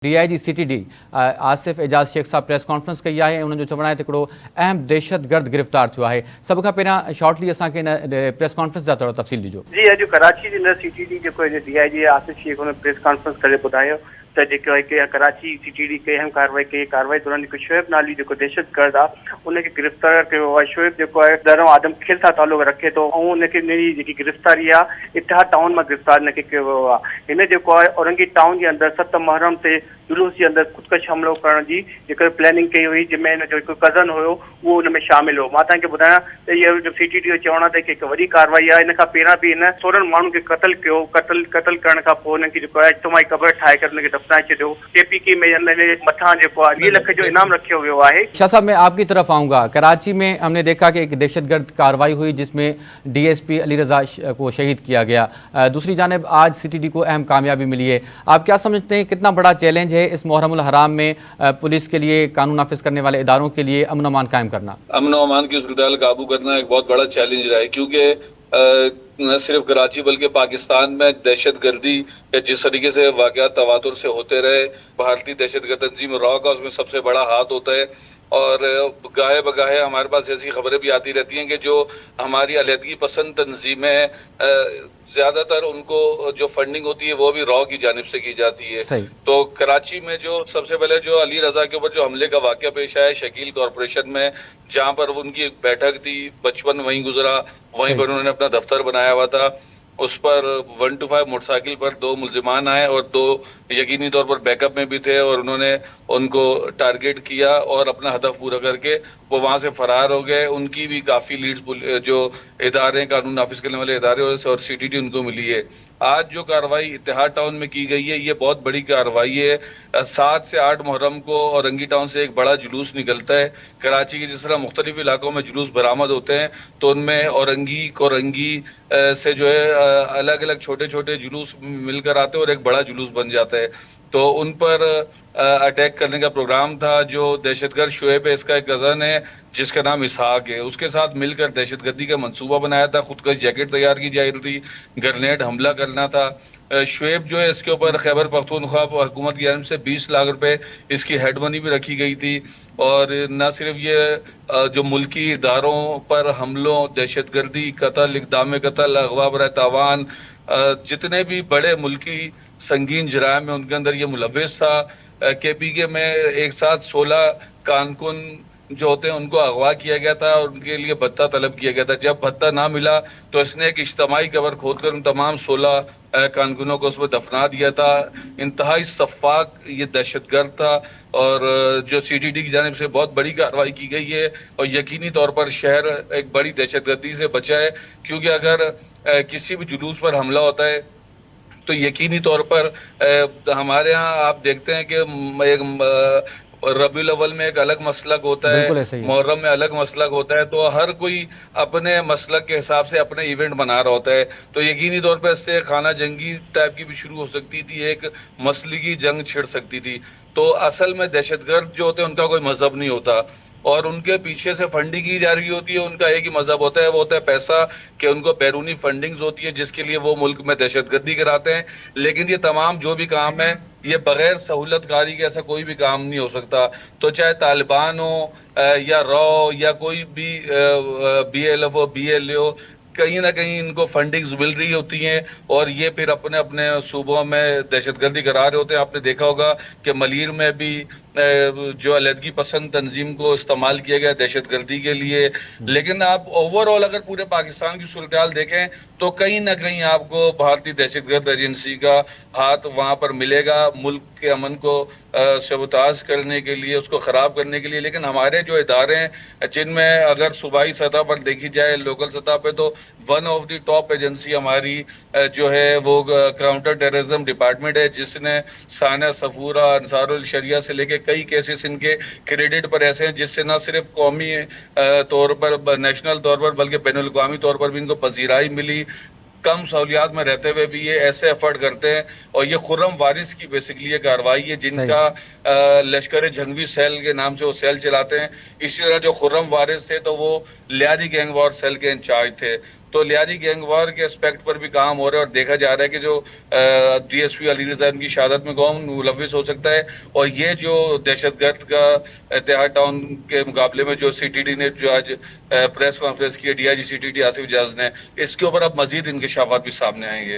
DIG CTD Asif Ejaz Sheikh साहब press conference कई है। उन्होंने जो चवण है हिकिड़ो अहम दहशतगर्द गिरफ़्तार थियो है। सब खां पहिरियां शॉर्टली असांखे इन प्रेस कॉन्फ्रेंस जा थोरो तफ़सील ॾिजो। जी, अॼु कराची जे अंदरि सीटीडी जेको डीआईजी आसिफ शेख हुन प्रेस कॉन्फ्रेंस करे ॿुधायो त जेको आहे कराची सीटीडी कई अहम कार्रवाई दौरान जेको शोएब नाली जेको दहशतगर्द आहे उनखे गिरफ़्तार कयो आहे। शोएब जेको आहे दरों आदम खिल सां ताल्लुक़ रखे थो ऐं उनखे इनजी जेकी गिरफ़्तारी आहे इतिहाद टाउन मां गिरफ़्तार इनखे कयो वियो आहे। हिन जेको आहे औरंगी टाउन जे अंदरि 7 मुहर्रम ते जुलूस जे अंदरि ख़ुदकश हमलो करण जी जेको प्लानिंग कई हुई, जंहिंमें हिन जो हिकु कज़न हुयो उहो हुन में शामिल हो। मां तव्हांखे ॿुधायां त इहो जो सीटीडी जो चवण आहे त हिकु वॾी कार्रवाई आहे। इन खां पहिरियां बि हिन 16 माण्हुनि खे क़तल कयो। क़तल करण खां पोइ हुनखे जेको आहे इज्तिमाही क़बर ठाहे करे हुनखे दफ़नाए छॾियो। केपीके में मथां जेको आहे 2 लाख जो इनाम रखियो वियो आहे। शाह साहब, मैं आपकी तरफ आऊँगा। कराची में हमने देखा कि एक दहशतगर्द कार्रवाई हुई जिसमें डीएसपी अली रज़ा को शहीद किया गया। दूसरी जानिब आज सीटीडी को अहम कामयाबी मिली है। आप क्या समझते हैं कितना बड़ा चैलेंज है इस मुहर्रमुल हराम में पुलिस के लिए, कानून नाफिज करने वाले इदारों के लिए अमन अमान कायम करना? अमन अमान की सूरत काबू करना एक बहुत बड़ा चैलेंज रहा है, क्योंकि न सिर्फ कराची बल्कि पाकिस्तान में दहशतगर्दी या जिस तरीके से वाक़यात तवातुर से होते रहे, भारतीय दहशतगर्द तंजीम रॉ का उसमें सबसे बड़ा हाथ होता है। और गाहे बगाहे हमारे पास ऐसी खबरें भी आती रहती हैं कि जो हमारी अलहदगी पसंद तंजीमें ज्यादातर उनको जो फंडिंग होती है वो भी रॉ की जानिब से की जाती है। तो कराची में जो सबसे पहले जो अली रजा के ऊपर जो हमले का वाकया पेश आया शकील कॉरपोरेशन में, जहां पर उनकी एक बैठक थी, बचपन वहीं गुजरा, वहीं पर उन्होंने अपना दफ्तर बनाया हुआ था। उस पर 125 मोटरसाइकिल पर 2 मुल्जिमान आए और 2 यकीनी तौर पर बैकअप में भी थे और उन्होंने उनको टारगेट किया और अपना हदफ पूरा करके वो वहां से फरार हो गए। उनकी भी काफी लीड्स जो इदारे कानून नाफिज करने वाले इदारे और सीटीडी उनको मिली है। आज जो कार्रवाई इत्तेहाद टाउन में की गई है ये बहुत बड़ी कार्रवाई है। 7 से 8 मुहर्रम को औरंगी टाउन से एक बड़ा जुलूस निकलता है। कराची के जिस तरह मुख्तलिफ इलाकों में जुलूस बरामद होते हैं तो उनमें औरंगी कोरंगी से जो है अलग अलग छोटे छोटे जुलूस मिलकर आते हैं और एक बड़ा जुलूस बन जाता है। तो उन पर अटैक करने का प्रोग्राम था। जो दहशतगर्द शोएब है, इसका एक कज़न है जिसका नाम इसहाक है, उसके साथ मिलकर दहशतगर्दी का मंसूबा बनाया था। खुदकश जैकेट तैयार की जा रही थी, ग्रेनेड हमला करना था। शोएब जो है इसके ऊपर खैबर पख्तूनख्वा हुकूमत की जानिब से 20 लाख रुपए इसकी हेड मनी भी रखी गई थी। और न सिर्फ ये जो मुल्की इदारों पर हमलों, दहशतगर्दी, कत्ल, इक़दाम कत्ल, अगवा बराए तावान, जितने भी बड़े मुल्की संगीन जराइम में उनके अंदर ये मुलव्विस था। केपीके में एक साथ 16 कारकुन जो होते हैं उनको अगवा किया गया था और उनके लिए भत्ता तलब किया गया था। जब भत्ता ना मिला तो इसने एक इज्तिमाई कबर खोद कर उन तमाम 16 कारकुनों को उसमें दफना दिया था। इंतहाई सफाक ये दहशतगर्द था और जो सीटीडी की जानिब से बहुत बड़ी कार्रवाई की गई है और यकीनी तौर पर शहर एक बड़ी दहशतगर्दी से बचा है। क्योंकि अगर किसी भी जुलूस पर हमला होता है तो यकीनी तौर पर हमारे यहाँ आप देखते हैं कि एक रबीउल अव्वल में एक अलग मसलक होता है, मुहर्रम में अलग मसलक होता है, तो हर कोई अपने मसलक के हिसाब से अपने इवेंट बना रहा होता है। तो यकीनी तौर पर इससे खाना जंगी टाइप की भी शुरू हो सकती थी, एक मसलकी जंग छिड़ सकती थी। तो असल में दहशतगर्द जो होते हैं उनका कोई मजहब नहीं होता और उनके पीछे से फंडिंग की जा रही होती है। उनका एक ही मजहब होता है, वो होता है पैसा, कि उनको बैरूनी फंडिंग्स होती है जिसके लिए वो मुल्क में दहशतगर्दी कराते हैं। लेकिन ये तमाम जो भी काम है ये बगैर सहूलतकारी के ऐसा कोई भी काम नहीं हो सकता। तो चाहे तालिबान हो या रॉ या कोई भी BLF हो, BLA हो, कहीं ना कहीं इनको फंडिंग्स मिल रही होती हैं और ये फिर अपने अपने सूबों में दहशतगर्दी करा रहे होते हैं। आपने देखा होगा कि मलीर में भी जो अलहदगी पसंद तंजीम को इस्तेमाल किया गया दहशतगर्दी के लिए। लेकिन आप ओवरऑल अगर पूरे पाकिस्तान की सूरत हाल देखें तो कहीं ना कहीं आपको भारतीय दहशतगर्द एजेंसी का हाथ वहां पर मिलेगा मुल्क के अमन को सबताज करने के लिए, उसको ख़राब करने के लिए। लेकिन हमारे जो इदारे हैं जिनमें अगर सूबाई सतह पर देखी जाए, लोकल सतह पे, तो one of the top agency हमारी जो है वो काउंटर टेररिज्म डिपार्टमेंट है, जिसने साना सफूरा, अंसारुल शरिया से लेके कई केसेस इनके क्रेडिट पर ऐसे हैं जिससे न सिर्फ कौमी तौर पर, नेशनल तौर पर, बल्कि बैनुल अक़वामी तौर पर भी इनको पजीराई मिली। कम सहूलियात में रहते हुए भी ये ऐसे एफर्ट करते हैं और ये खुर्रम वारिस की बेसिकली ये कार्रवाई है जिनका लश्कर जंगवी सेल के नाम से वो सेल चलाते हैं। इसी तरह जो खुर्रम वारिस थे तो वो लियारी गैंग वॉर सेल के इंचार्ज थे। तो लियारी गैंग वार के एस्पेक्ट पर भी काम हो रहा है और देखा जा रहा है कि जो डीएसपी अली रजा की शहादत में कौन मुलविस हो सकता है। और ये जो दहशतगर्द का एतिहाद टाउन के मुकाबले में जो सीटीडी ने जो आज प्रेस कॉन्फ्रेंस की, डीआईजी सीटीडी आसिफ जाज ने, इसके ऊपर अब मजीद इंकशाफात भी सामने आएंगे।